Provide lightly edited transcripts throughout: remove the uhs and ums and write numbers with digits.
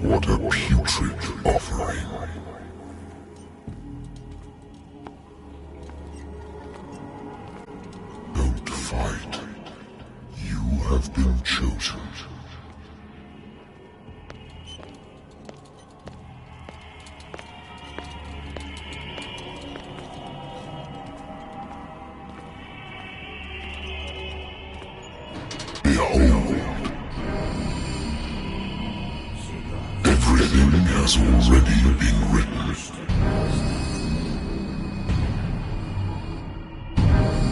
What a putrid offering. Don't fight. You have been chosen. Behold. Everything has already been written.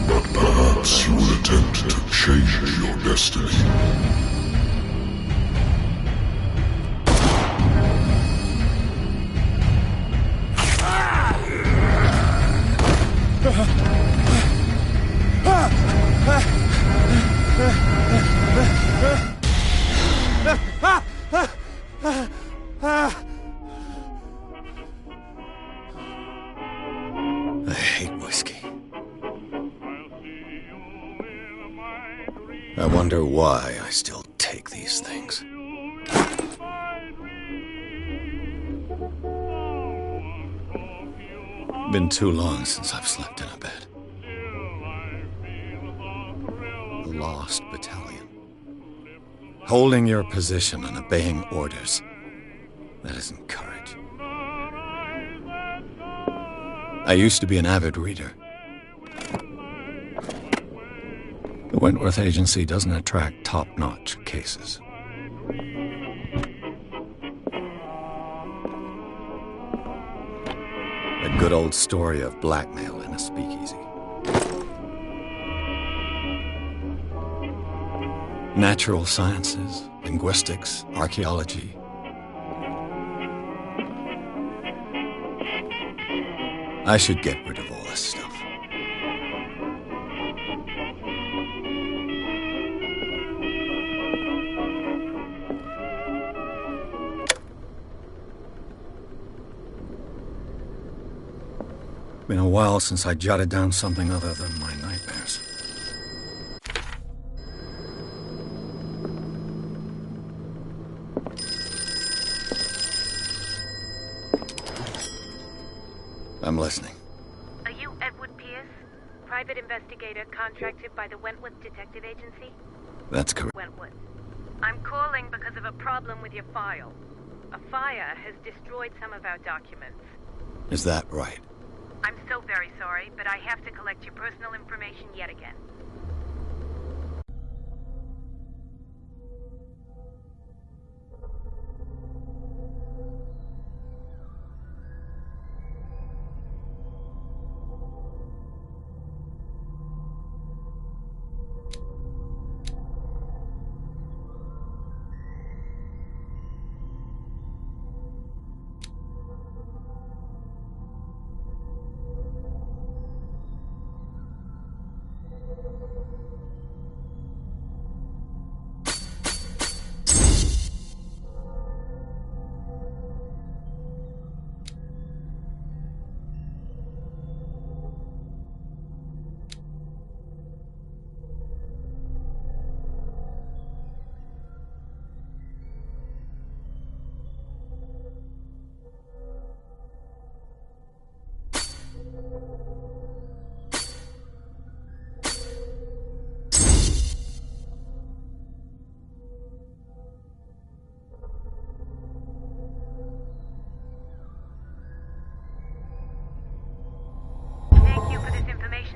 But perhaps you will attempt to change your destiny. I hate whiskey. I wonder why I still take these things. Been too long since I've slept in a bed. The Lost Battalion. Holding your position and obeying orders. That isn't courage. I used to be an avid reader. The Wentworth Agency doesn't attract top-notch cases. A good old story of blackmail in a speakeasy. Natural sciences, linguistics, archaeology. I should get rid of all this stuff. Been a while since I jotted down something other than my nightmares. I'm listening. Are you Edward Pierce? Private investigator contracted by the Wentworth Detective Agency? That's correct. Wentworth. I'm calling because of a problem with your file. A fire has destroyed some of our documents. Is that right? I'm so very sorry, but I have to collect your personal information yet again.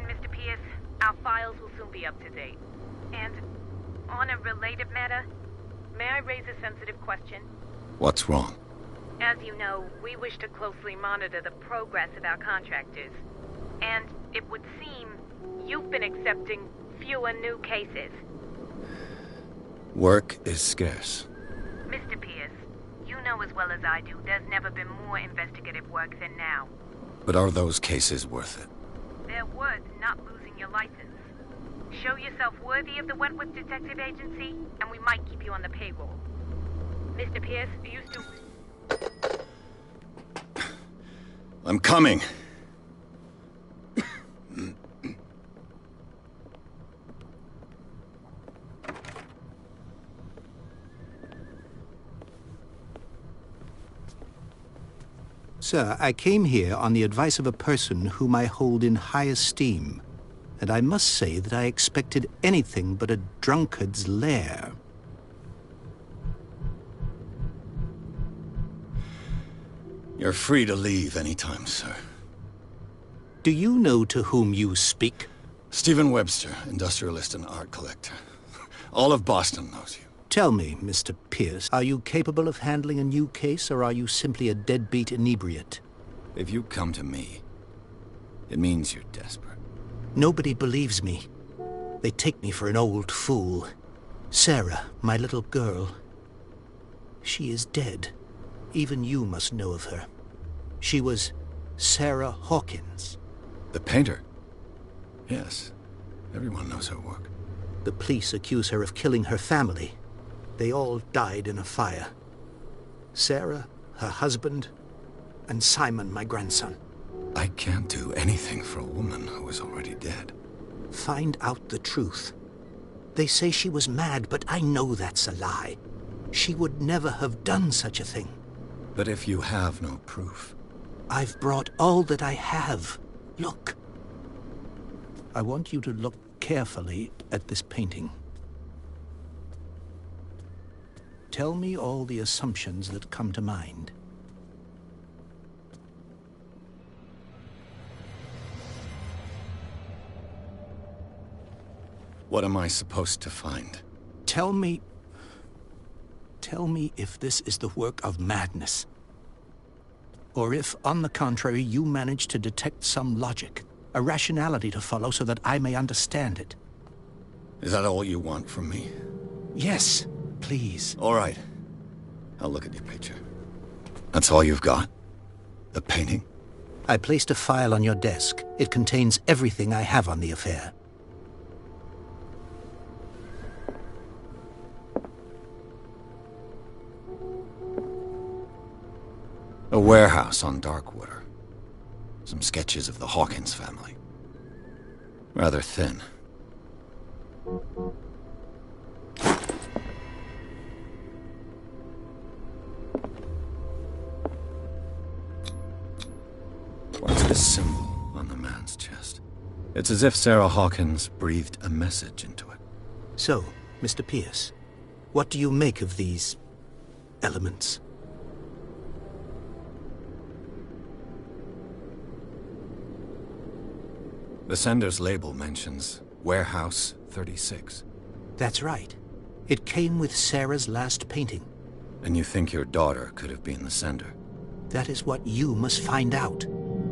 Mr. Pierce, our files will soon be up to date. And on a related matter, may I raise a sensitive question? What's wrong? As you know, we wish to closely monitor the progress of our contractors. And it would seem you've been accepting fewer new cases. Work is scarce. Mr. Pierce, you know as well as I do, there's never been more investigative work than now. But are those cases worth it? They're worth not losing your license. Show yourself worthy of the Wentworth Detective Agency, and we might keep you on the payroll. Mr. Pierce, are you still... I'm coming. Sir, I came here on the advice of a person whom I hold in high esteem, and I must say that I expected anything but a drunkard's lair. You're free to leave anytime, sir. Do you know to whom you speak? Stephen Webster, industrialist and art collector. All of Boston knows you. Tell me, Mr. Pierce, are you capable of handling a new case, or are you simply a deadbeat inebriate? If you come to me, it means you're desperate. Nobody believes me. They take me for an old fool. Sarah, my little girl, she is dead. Even you must know of her. She was Sarah Hawkins. The painter? Yes. Everyone knows her work. The police accuse her of killing her family. They all died in a fire. Sarah, her husband, and Simon, my grandson. I can't do anything for a woman who is already dead. Find out the truth. They say she was mad, but I know that's a lie. She would never have done such a thing. But if you have no proof... I've brought all that I have. Look. I want you to look carefully at this painting. Tell me all the assumptions that come to mind. What am I supposed to find? Tell me if this is the work of madness. Or if, on the contrary, you manage to detect some logic, a rationality to follow so that I may understand it. Is that all you want from me? Yes, please. All right. I'll look at your picture. That's all you've got? The painting? I placed a file on your desk. It contains everything I have on the affair. A warehouse on Darkwater. Some sketches of the Hawkins family. Rather thin. What's this symbol on the man's chest? It's as if Sarah Hawkins breathed a message into it. So, Mr. Pierce, What do you make of these elements? The sender's label mentions Warehouse 36. That's right. It came with Sarah's last painting. And you think your daughter could have been the sender? That is what you must find out.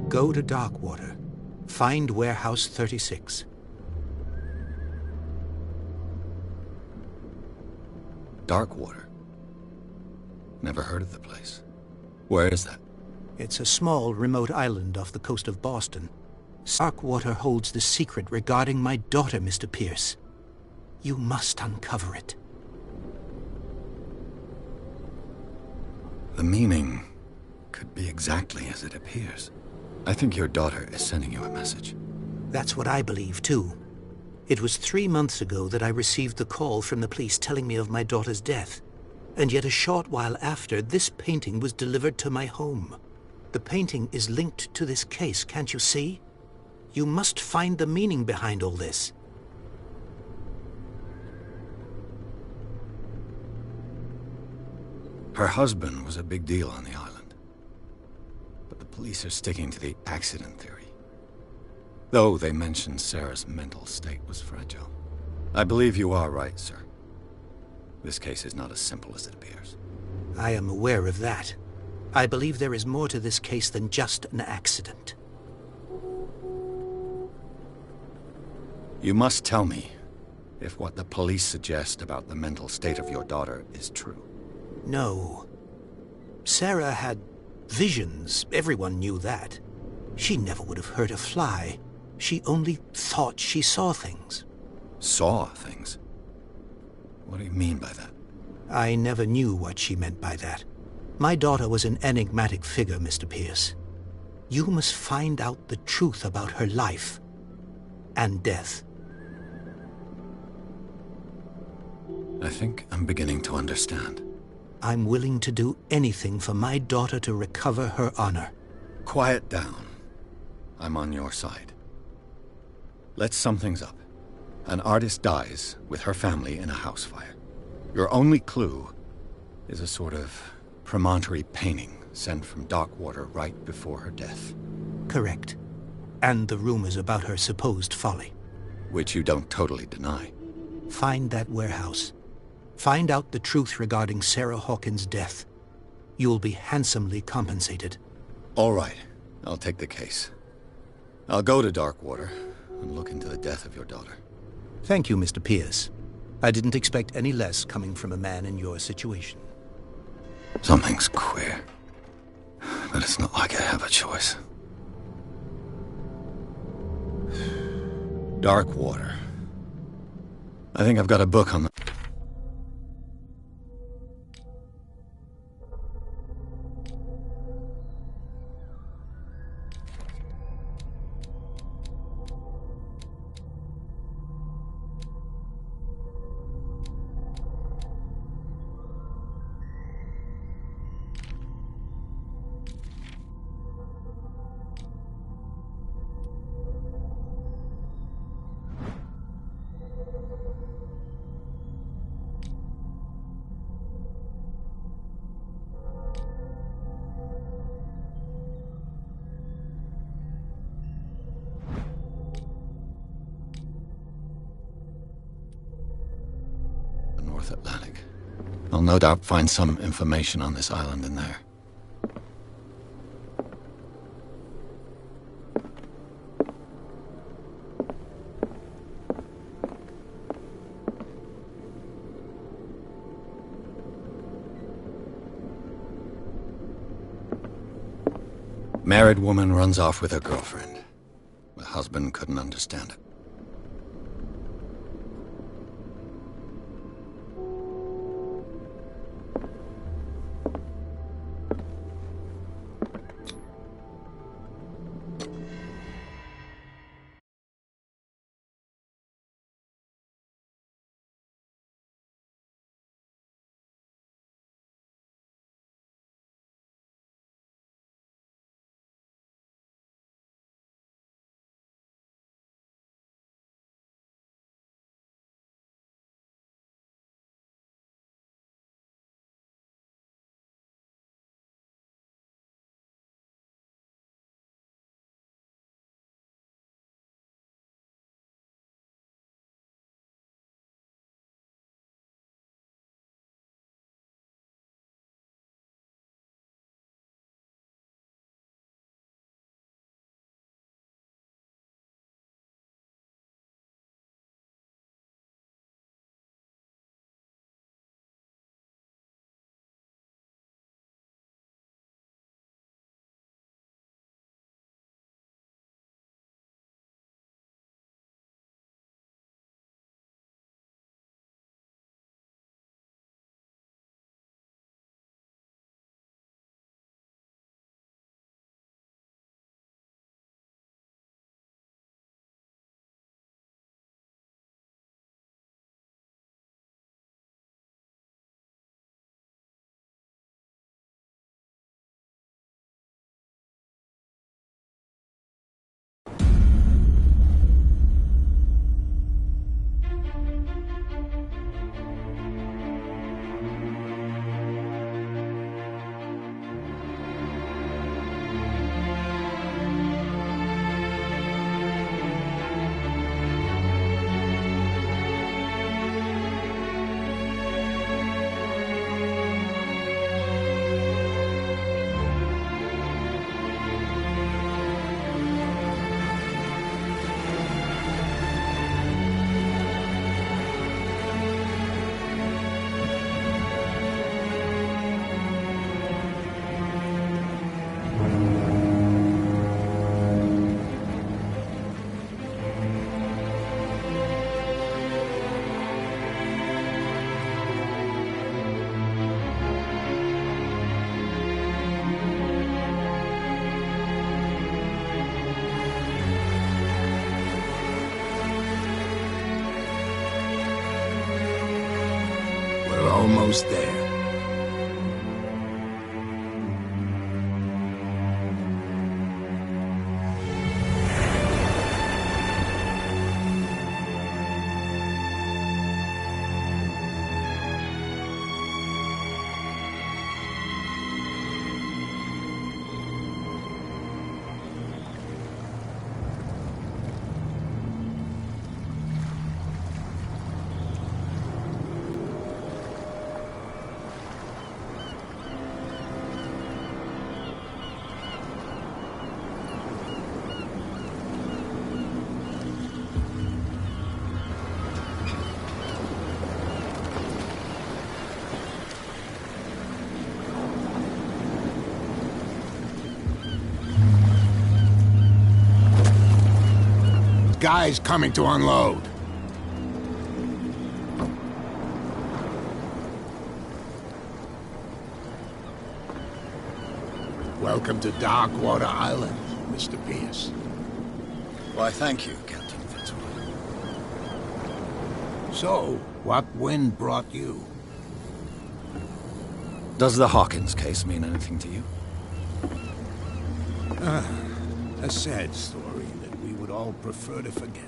Go to Darkwater. Find Warehouse 36. Darkwater? Never heard of the place. Where is that? It's a small, remote island off the coast of Boston. Darkwater holds the secret regarding my daughter, Mr. Pierce. You must uncover it. The meaning could be exactly as it appears. I think your daughter is sending you a message. That's what I believe, too. It was 3 months ago that I received the call from the police telling me of my daughter's death. And yet a short while after, this painting was delivered to my home. The painting is linked to this case, can't you see? You must find the meaning behind all this. Her husband was a big deal on the island. But the police are sticking to the accident theory. Though they mentioned Sarah's mental state was fragile. I believe you are right, sir. This case is not as simple as it appears. I am aware of that. I believe there is more to this case than just an accident. You must tell me if what the police suggest about the mental state of your daughter is true. No. Sarah had visions. Everyone knew that. She never would have hurt a fly. She only thought she saw things. Saw things? What do you mean by that? I never knew what she meant by that. My daughter was an enigmatic figure, Mr. Pierce. You must find out the truth about her life and death. I think I'm beginning to understand. I'm willing to do anything for my daughter to recover her honor. Quiet down. I'm on your side. Let's sum things up. An artist dies with her family in a house fire. Your only clue is a sort of promontory painting sent from Darkwater right before her death. Correct. And the rumors about her supposed folly. Which you don't totally deny. Find that warehouse. Find out the truth regarding Sarah Hawkins' death. You'll be handsomely compensated. All right. I'll take the case. I'll go to Darkwater and look into the death of your daughter. Thank you, Mr. Pierce. I didn't expect any less coming from a man in your situation. Something's queer. But it's not like I have a choice. Darkwater. I think I've got a book on the... North Atlantic. I'll no doubt find some information on this island in there. Married woman runs off with her girlfriend. The husband couldn't understand it. almost there. Guys coming to unload. Welcome to Darkwater Island, Mr. Pierce. Why, thank you, Captain Fitzroy. So, what wind brought you? Does the Hawkins case mean anything to you? A sad story that we would all prefer to forget.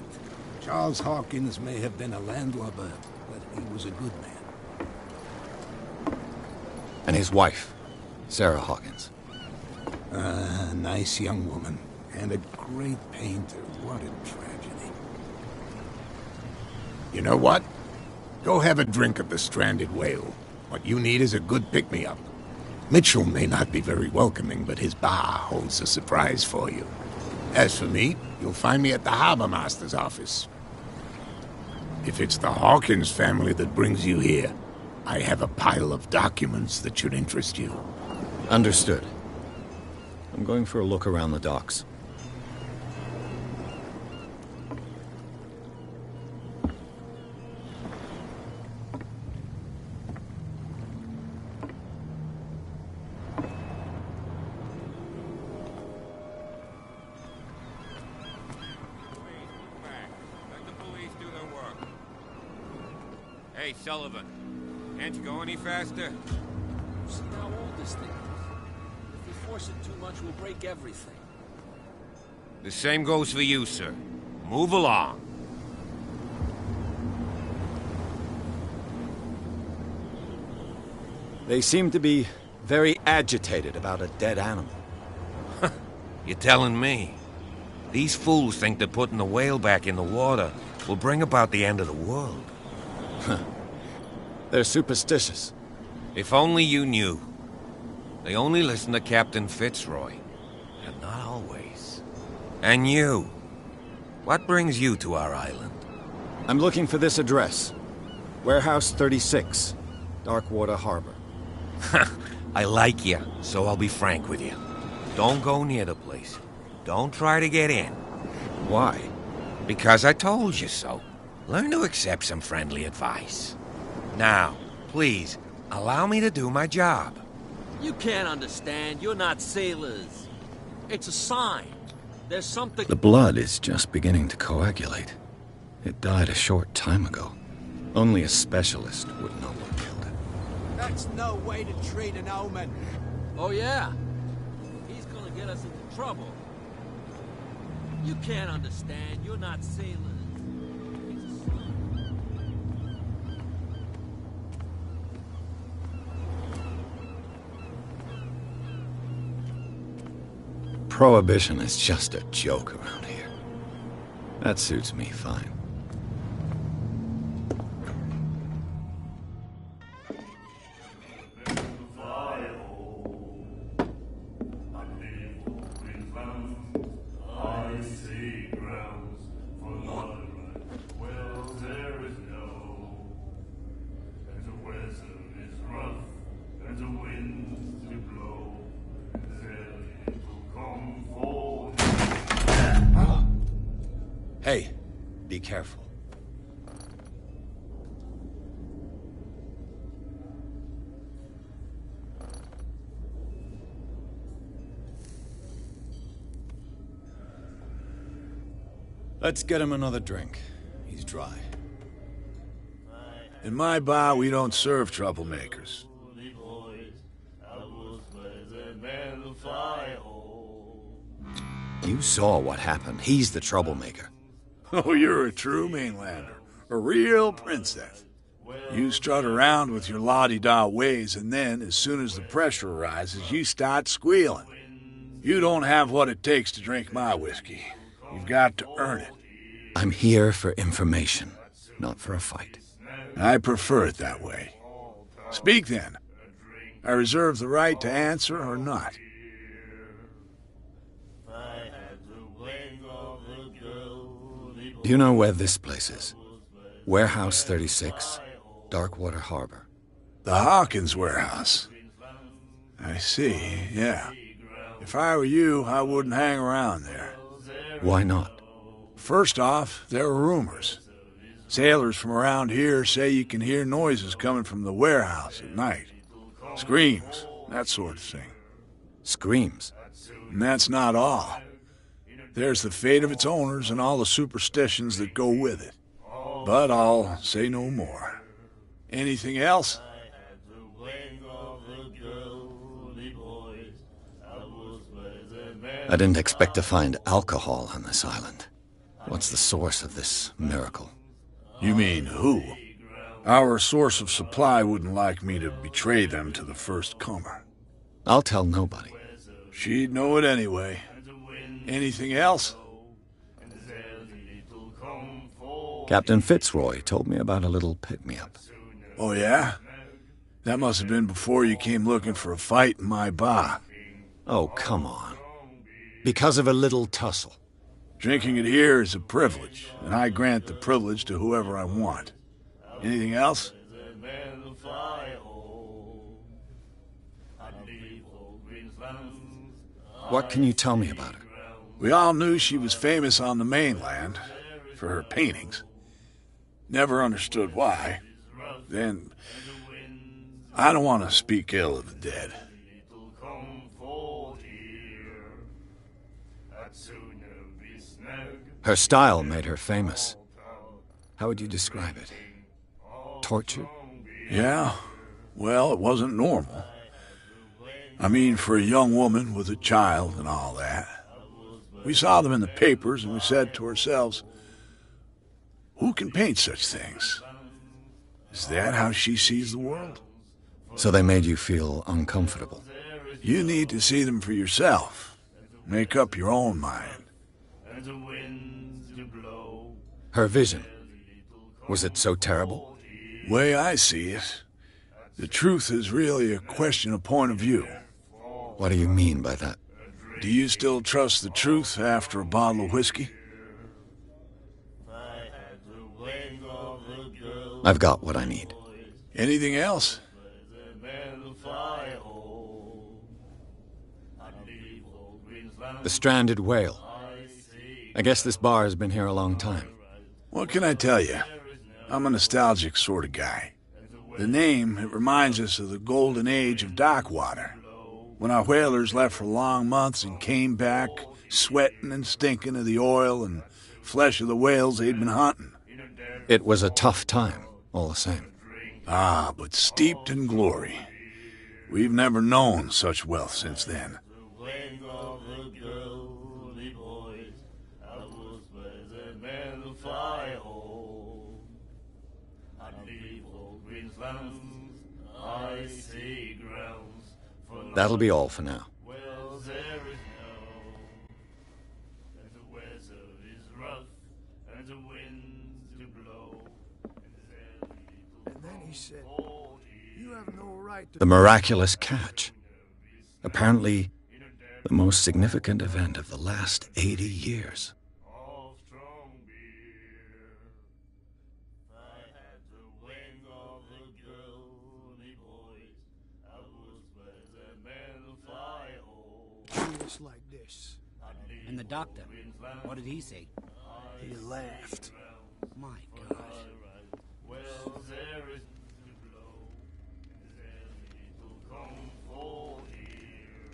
Charles Hawkins may have been a landlubber, but he was a good man. And his wife, Sarah Hawkins. A nice young woman, and a great painter. What a tragedy. You know what? Go have a drink at the Stranded Whale. What you need is a good pick-me-up. Mitchell may not be very welcoming, but his bar holds a surprise for you. As for me, you'll find me at the Harbor Master's office. If it's the Hawkins family that brings you here, I have a pile of documents that should interest you. Understood. I'm going for a look around the docks. Hey, Sullivan. Can't you go any faster? See how old this thing is. If we force it too much, we'll break everything. The same goes for you, sir. Move along. They seem to be very agitated about a dead animal. You're telling me? These fools think that putting the whale back in the water will bring about the end of the world. They're superstitious. If only you knew. They only listen to Captain Fitzroy. And not always. And you. What brings you to our island? I'm looking for this address. Warehouse 36, Darkwater Harbor. I like you, so I'll be frank with you. Don't go near the place. Don't try to get in. Why? Because I told you so. Learn to accept some friendly advice. Now, please, allow me to do my job. You can't understand. You're not sailors. It's a sign. There's something... The blood is just beginning to coagulate. It died a short time ago. Only a specialist would know what killed it. That's no way to treat an omen. Oh, yeah? He's gonna get us into trouble. You can't understand. You're not sailors. Prohibition is just a joke around here. That suits me fine. Hey, be careful. Let's get him another drink. He's dry. In my bar, we don't serve troublemakers. You saw what happened. He's the troublemaker. Oh, you're a true mainlander. A real princess. You strut around with your la-di-da ways, and then, as soon as the pressure arises, you start squealing. You don't have what it takes to drink my whiskey. You've got to earn it. I'm here for information, not for a fight. I prefer it that way. Speak, then. I reserve the right to answer or not. Do you know where this place is? Warehouse 36, Darkwater Harbor. The Hawkins warehouse. I see, yeah. If I were you, I wouldn't hang around there. Why not? First off, there are rumors. Sailors from around here say you can hear noises coming from the warehouse at night. Screams, that sort of thing. Screams? And that's not all. There's the fate of its owners and all the superstitions that go with it. But I'll say no more. Anything else? I didn't expect to find alcohol on this island. What's the source of this miracle? You mean who? Our source of supply wouldn't like me to betray them to the first comer. I'll tell nobody. She'd know it anyway. Anything else? Captain Fitzroy told me about a little pick-me-up. Oh, yeah? That must have been before you came looking for a fight in my bar. Oh, come on. Because of a little tussle. Drinking it here is a privilege, and I grant the privilege to whoever I want. Anything else? What can you tell me about her? We all knew she was famous on the mainland for her paintings. Never understood why. Then, I don't want to speak ill of the dead. Her style made her famous. How would you describe it? Tortured? Yeah, well, it wasn't normal. I mean, for a young woman with a child and all that. We saw them in the papers and we said to ourselves, who can paint such things? Is that how she sees the world? So they made you feel uncomfortable? You need to see them for yourself. Make up your own mind. Her vision, was it so terrible? Way I see it, the truth is really a question of point of view. What do you mean by that? Do you still trust the truth after a bottle of whiskey? I've got what I need. Anything else? The stranded whale. I guess this bar has been here a long time. What can I tell you? I'm a nostalgic sort of guy. The name, it reminds us of the golden age of Darkwater, when our whalers left for long months and came back sweating and stinking of the oil and flesh of the whales they'd been hunting. It was a tough time, all the same. Ah, but steeped in glory. We've never known such wealth since then. That'll be all for now. The miraculous catch. Apparently, the most significant event of the last 80 years. Like this. And the doctor, what did he say? He laughed. My gosh.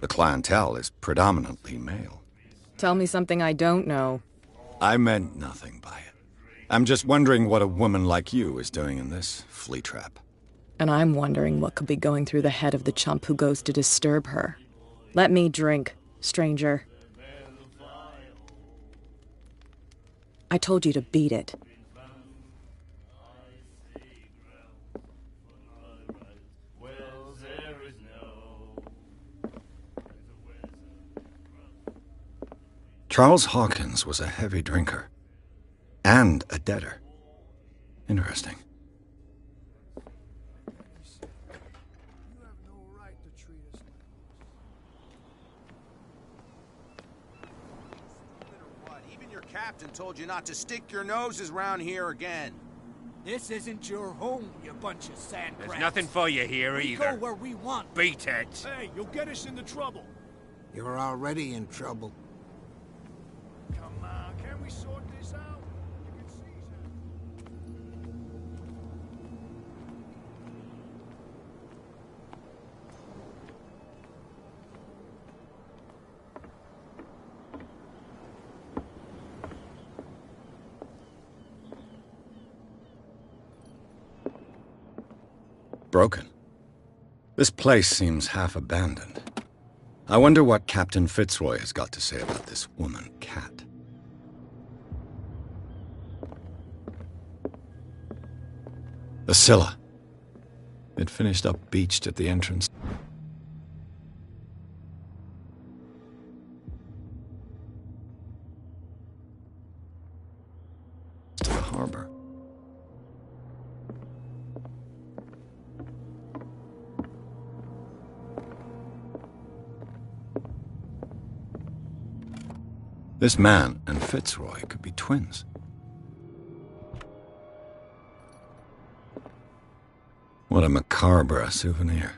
The clientele is predominantly male. Tell me something I don't know. I meant nothing by it. I'm just wondering what a woman like you is doing in this flea trap. And I'm wondering what could be going through the head of the chump who goes to disturb her. Let me drink, stranger. I told you to beat it. Charles Hawkins was a heavy drinker. And a debtor. Interesting. Even your captain told you not to stick your noses around here again. This isn't your home, you bunch of sand crabs. There's nothing for you here We either. go where we want. Beat it. Hey, you'll get us into trouble. You're already in trouble. Come on, can we sort this out? You can see Broken. This place seems half abandoned. I wonder what Captain Fitzroy has got to say about this woman, Cat. The Scylla. It finished up beached at the entrance to the harbor. This man and Fitzroy could be twins. What a macabre souvenir.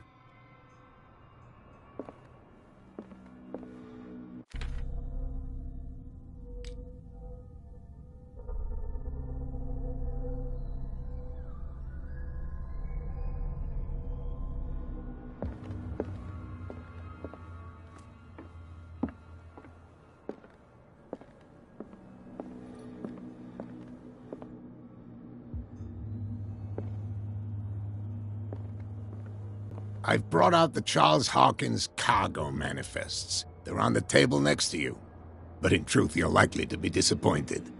I've brought out the Charles Hawkins cargo manifests. They're on the table next to you. But in truth, you're likely to be disappointed.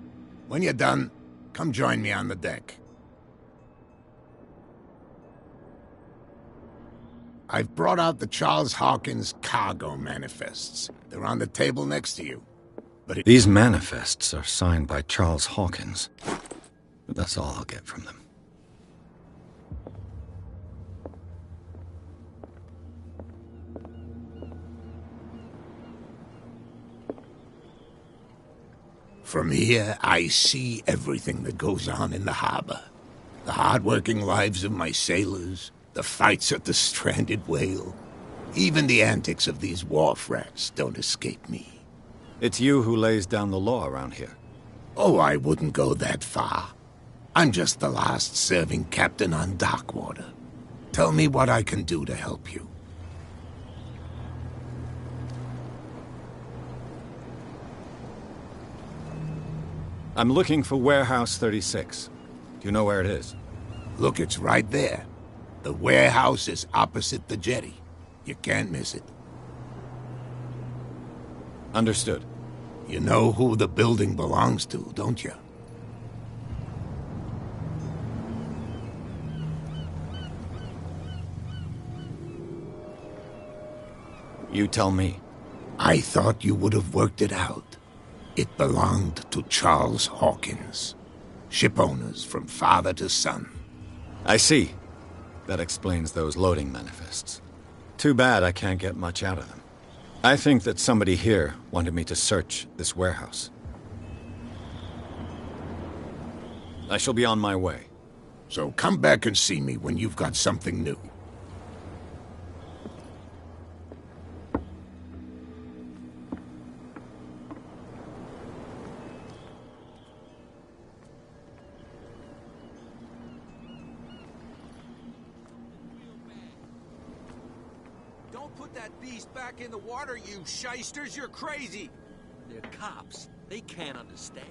When you're done, come join me on the deck. I've brought out the Charles Hawkins cargo manifests. They're on the table next to you. But These manifests are signed by Charles Hawkins. But that's all I'll get from them. From here, I see everything that goes on in the harbor. The hard-working lives of my sailors, the fights at the stranded whale. Even the antics of these wharf rats don't escape me. It's you who lays down the law around here. Oh, I wouldn't go that far. I'm just the last serving captain on Darkwater. Tell me what I can do to help you. I'm looking for Warehouse 36. Do you know where it is? Look, it's right there. The warehouse is opposite the jetty. You can't miss it. Understood. You know who the building belongs to, don't you? You tell me. I thought you would have worked it out. It belonged to Charles Hawkins. Ship owners from father to son. I see. That explains those loading manifests. Too bad I can't get much out of them. I think that somebody here wanted me to search this warehouse. I shall be on my way. So come back and see me when you've got something new. That beast back in the water, you shysters! You're crazy! They're cops. They can't understand.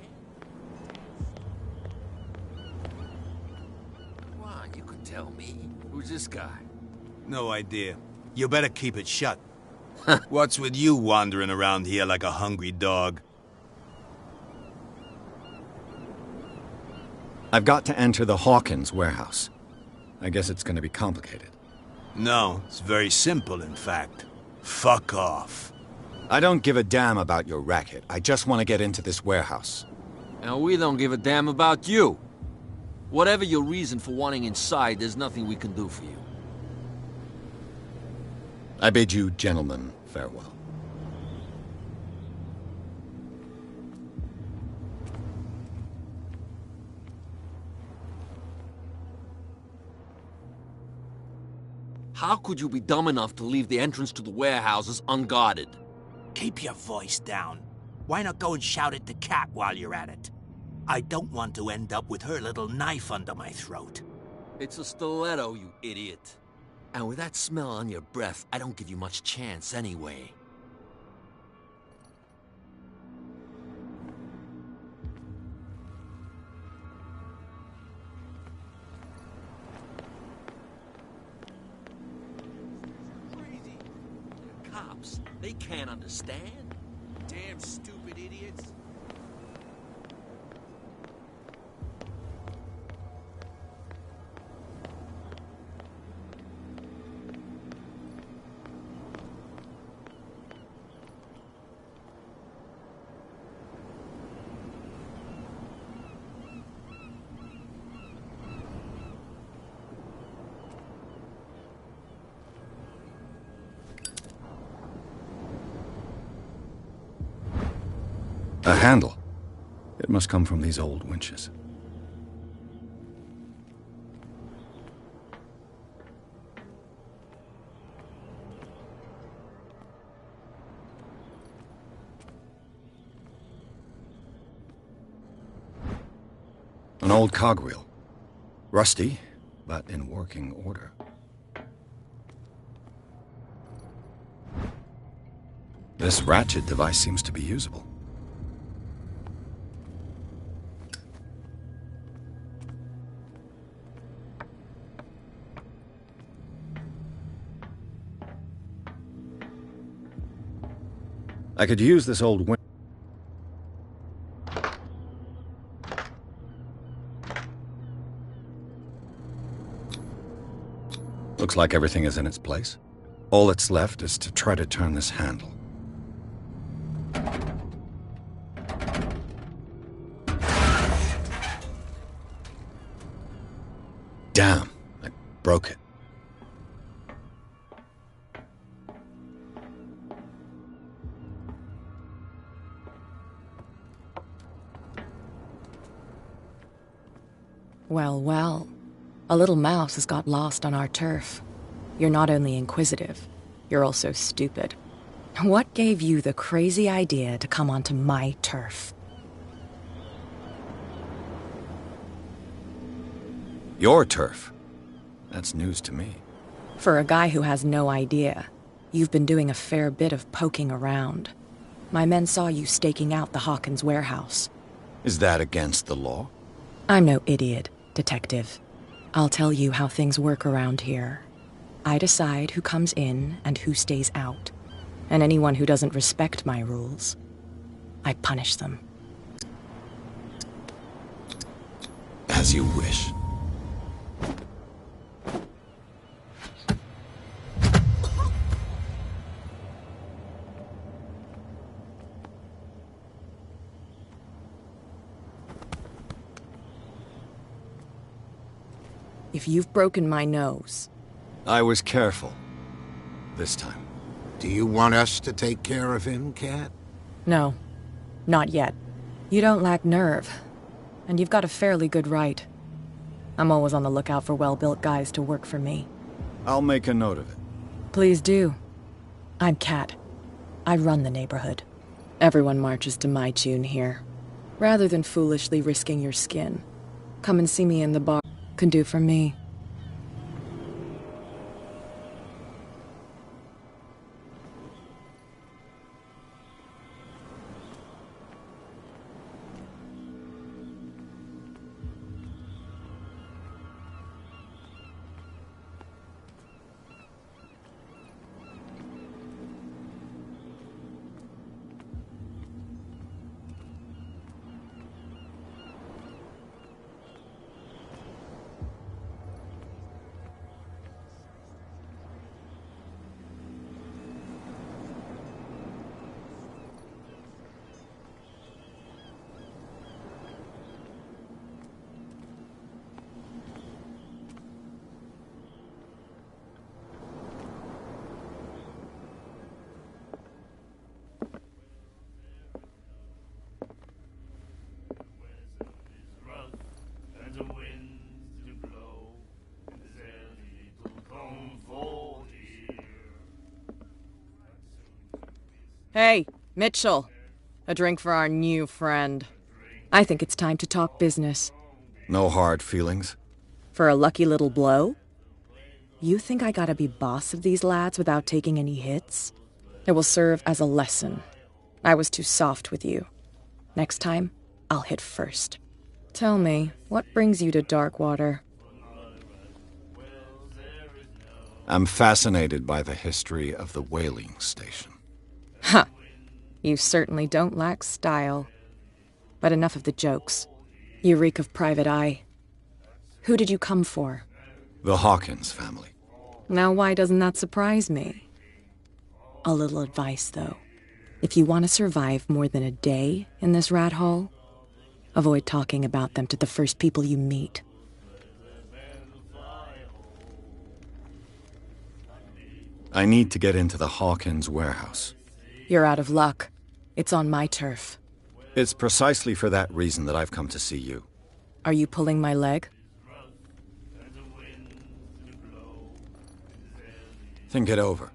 you could tell me. Who's this guy? No idea. You better keep it shut. What's with you wandering around here like a hungry dog? I've got to enter the Hawkins warehouse. I guess it's going to be complicated. No, it's very simple, in fact. Fuck off. I don't give a damn about your racket. I just want to get into this warehouse. And we don't give a damn about you. Whatever your reason for wanting inside, there's nothing we can do for you. I bid you gentlemen farewell. How could you be dumb enough to leave the entrance to the warehouses unguarded? Keep your voice down. Why not go and shout at the cat while you're at it? I don't want to end up with her little knife under my throat. It's a stiletto, you idiot. And with that smell on your breath, I don't give you much chance anyway. Crazy. The cops, they can't understand. Damn stupid idiots. A handle. It must come from these old winches. An old cogwheel. Rusty, but in working order. This ratchet device seems to be usable. I could use this old winch. Looks like everything is in its place. All that's left is to try to turn this handle. Damn, I broke it. Well, well. A little mouse has got lost on our turf. You're not only inquisitive, you're also stupid. What gave you the crazy idea to come onto my turf? Your turf? That's news to me. For a guy who has no idea, you've been doing a fair bit of poking around. My men saw you staking out the Hawkins warehouse. Is that against the law? I'm no idiot, Detective. I'll tell you how things work around here. I decide who comes in and who stays out. And anyone who doesn't respect my rules, I punish them. As you wish. If you've broken my nose... I was careful. This time. Do you want us to take care of him, Cat? No. Not yet. You don't lack nerve. And you've got a fairly good right. I'm always on the lookout for well-built guys to work for me. I'll make a note of it. Please do. I'm Cat. I run the neighborhood. Everyone marches to my tune here. Rather than foolishly risking your skin, come and see me in the bar. Can do for me. Hey, Mitchell. A drink for our new friend. I think it's time to talk business. No hard feelings? For a lucky little blow? You think I gotta be boss of these lads without taking any hits? It will serve as a lesson. I was too soft with you. Next time, I'll hit first. Tell me, what brings you to Darkwater? I'm fascinated by the history of the whaling station. Huh. You certainly don't lack style. But enough of the jokes. You reek of private eye. Who did you come for? The Hawkins family. Now why doesn't that surprise me? A little advice, though. If you want to survive more than a day in this rat hole, avoid talking about them to the first people you meet. I need to get into the Hawkins warehouse. You're out of luck. It's on my turf. It's precisely for that reason that I've come to see you. Are you pulling my leg? Think it over.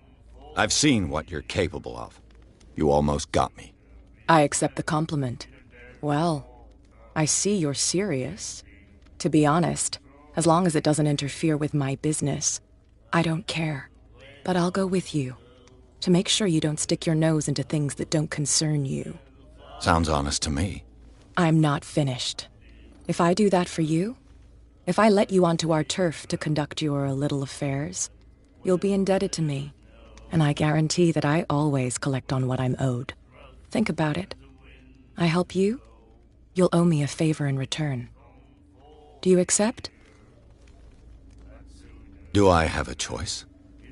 I've seen what you're capable of. You almost got me. I accept the compliment. Well, I see you're serious. To be honest, as long as it doesn't interfere with my business, I don't care. But I'll go with you, to make sure you don't stick your nose into things that don't concern you. Sounds honest to me. I'm not finished. If I do that for you, if I let you onto our turf to conduct your little affairs, you'll be indebted to me, and I guarantee that I always collect on what I'm owed. Think about it. I help you, you'll owe me a favor in return. Do you accept? Do I have a choice?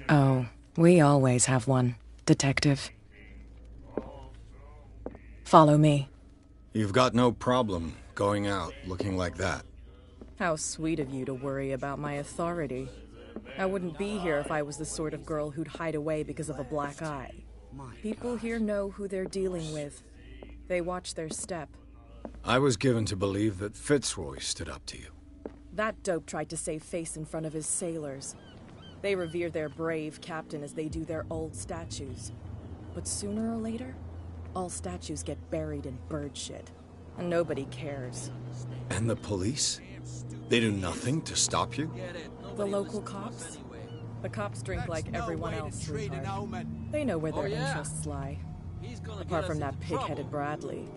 Oh, we always have one, Detective. Follow me. You've got no problem going out looking like that. How sweet of you to worry about my authority. I wouldn't be here if I was the sort of girl who'd hide away because of a black eye. People here know who they're dealing with. They watch their step. I was given to believe that Fitzroy stood up to you. That dope tried to save face in front of his sailors. They revere their brave captain as they do their old statues. But sooner or later, all statues get buried in bird shit. And nobody cares. And the police? They do nothing to stop you? The local cops? The cops drink like everyone else, sweetheart. They know where their interests lie. Apart from that pig-headed Bradley.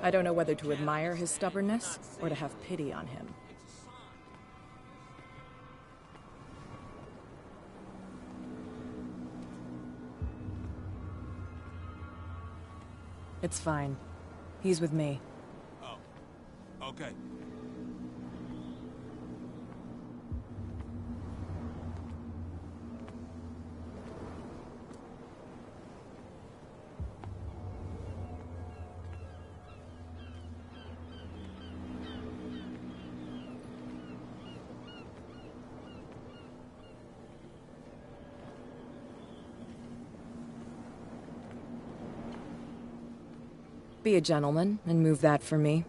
I don't know whether to admire his stubbornness or to have pity on him. It's fine. He's with me. Oh, okay. Be a gentleman and move that for me.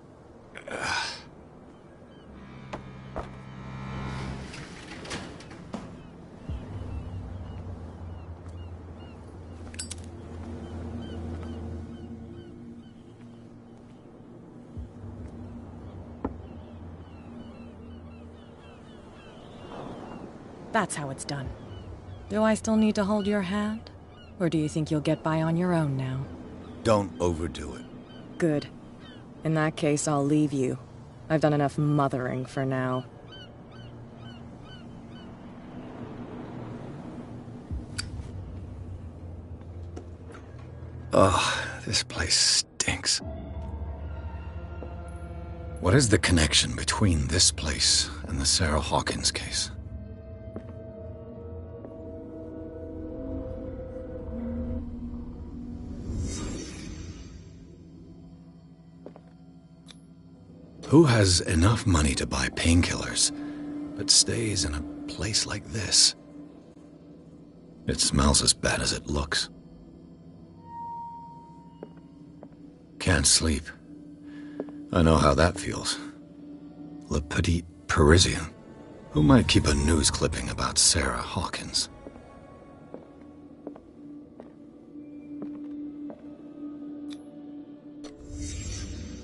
That's how it's done. Do I still need to hold your hand? Or do you think you'll get by on your own now? Don't overdo it. Good. In that case, I'll leave you. I've done enough mothering for now. Ugh, this place stinks. What is the connection between this place and the Sarah Hawkins case? Who has enough money to buy painkillers, but stays in a place like this? It smells as bad as it looks. Can't sleep. I know how that feels. Le Petit Parisien. Who might keep a news clipping about Sarah Hawkins?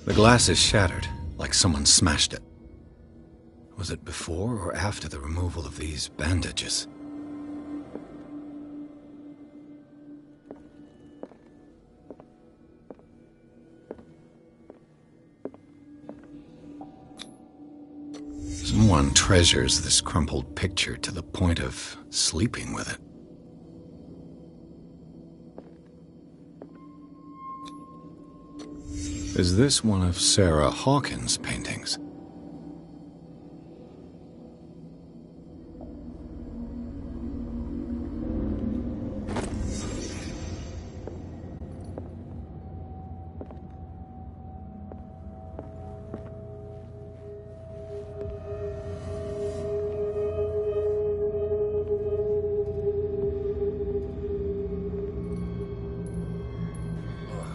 The glass is shattered, like someone smashed it. Was it before or after the removal of these bandages? Someone treasures this crumpled picture to the point of sleeping with it. Is this one of Sarah Hawkins' paintings?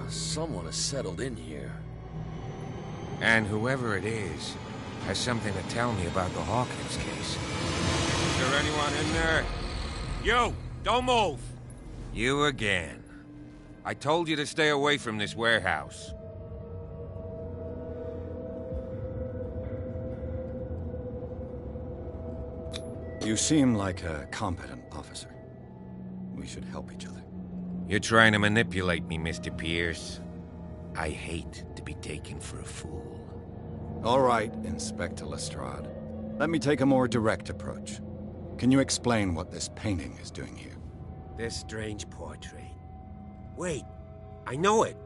Someone has settled in here. And whoever it is has something to tell me about the Hawkins case. Is there anyone in there? You! Don't move! You again. I told you to stay away from this warehouse. You seem like a competent officer. We should help each other. You're trying to manipulate me, Mr. Pierce. I hate to be taken for a fool. All right, Inspector Lestrade. Let me take a more direct approach. Can you explain what this painting is doing here? This strange portrait. Wait, I know it.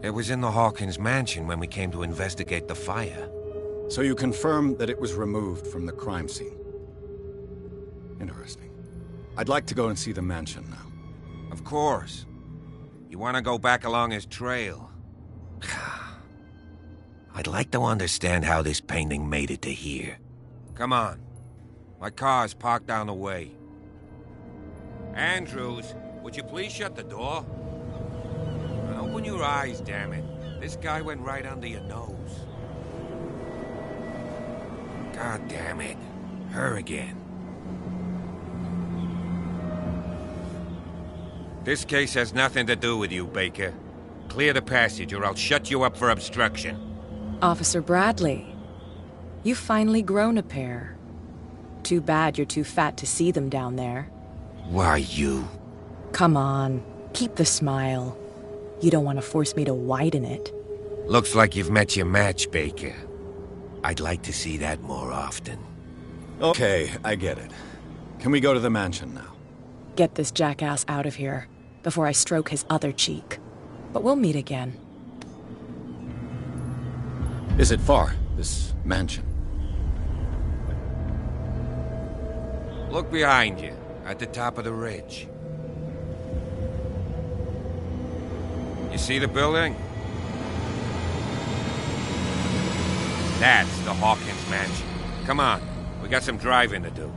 It was in the Hawkins mansion when we came to investigate the fire. So you confirm that it was removed from the crime scene? Interesting. I'd like to go and see the mansion now. Of course. You want to go back along his trail? I'd like to understand how this painting made it to here. Come on. My car's parked down the way. Andrews, would you please shut the door? And open your eyes, damn it. This guy went right under your nose. God damn it. Her again. This case has nothing to do with you, Baker. Clear the passage or I'll shut you up for obstruction. Officer Bradley, you've finally grown a pair. Too bad you're too fat to see them down there. Why you? Come on, keep the smile. You don't want to force me to widen it. Looks like you've met your match, Baker. I'd like to see that more often. Okay, I get it. Can we go to the mansion now? Get this jackass out of here before I stroke his other cheek. But we'll meet again. Is it far, this mansion? Look behind you, at the top of the ridge. You see the building? That's the Hawkins mansion. Come on, we got some driving to do.